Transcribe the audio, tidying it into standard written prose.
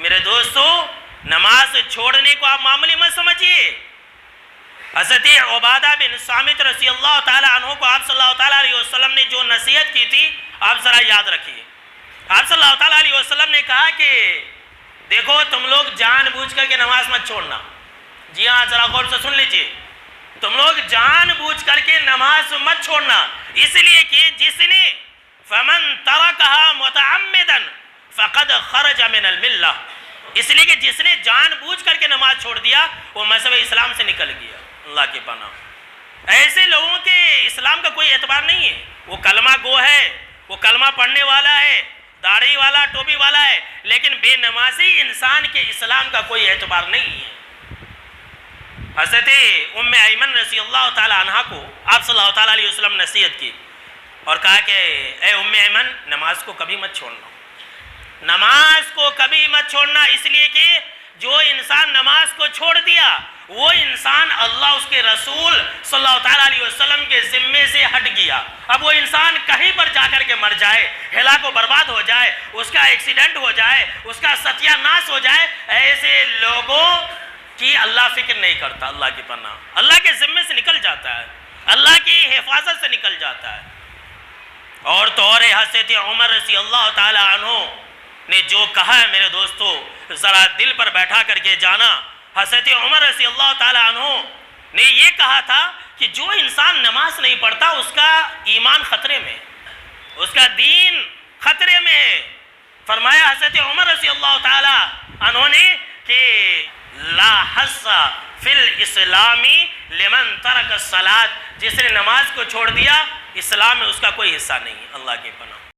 میرے دوستو نماز چھوڑنے کو آپ معمولی مت سمجھیے. حضرت عبادہ بن صامت رضی اللہ تعالیٰ عنہ کو آپ صلی اللہ تعالیٰ علیہ وسلم نے جو نصیحت کی تھی آپ ذرا یاد رکھیے. آپ صلی اللہ تعالیٰ علیہ وسلم نے کہا کہ دیکھو تم لوگ جان بوجھ کر کے نماز مت چھوڑنا. جی ہاں ذرا غور سے سن لیجئے. تم لوگ جان بوجھ کر کے نماز مت چھوڑنا، اس لیے کہ جس نے فمن ترکها متعمدا فقد خرج من الملہ، اس لیے کہ جس نے جان بوجھ کر کے نماز چھوڑ دیا وہ مذہب اسلام سے نکل گیا. اللہ کی پناہ. ایسے لوگوں کے اسلام کا کوئی اعتبار نہیں ہے. وہ کلمہ گو ہے، وہ کلمہ پڑھنے والا ہے، داڑھی والا ٹوپی والا ہے، لیکن بے نمازی انسان کے اسلام کا کوئی اعتبار نہیں ہے. حضرت ام ایمن رضی اللہ تعالی عنہ کو آپ صلی اللہ تعالیٰ علیہ وسلم نصیحت کی اور کہا کہ اے ام ایمن نماز کو کبھی مت چھوڑنا، نماز کو کبھی مت چھوڑنا، اس لیے کہ جو انسان نماز کو چھوڑ دیا وہ انسان اللہ اس کے رسول صلی اللہ تعالیٰ علیہ وسلم کے ذمے سے ہٹ گیا. اب وہ انسان کہیں پر جا کر کے مر جائے، ہلاک و برباد ہو جائے، اس کا ایکسیڈنٹ ہو جائے، اس کا ستیہ ناش ہو جائے، ایسے لوگوں کی اللہ فکر نہیں کرتا. اللہ کی پناہ. اللہ کے ذمے سے نکل جاتا ہے، اللہ کی حفاظت سے نکل جاتا ہے. اور تو اور حضرت عمر رضی اللہ تعالیٰ عنہ نے جو کہا ہے میرے دوستو ذرا دل پر بیٹھا کر کے جانا. حضرت عمر رضی اللہ تعالیٰ عنہ نے یہ کہا تھا کہ جو انسان نماز نہیں پڑھتا اس کا ایمان خطرے میں، اس کا دین خطرے میں ہے. فرمایا حضرت عمر رضی اللہ تعالیٰ عنہ نے کہ لا حظ فی الاسلام لمن ترک الصلاۃ، جس نے نماز کو چھوڑ دیا اسلام میں اس کا کوئی حصہ نہیں ہے. اللہ کی پناہ.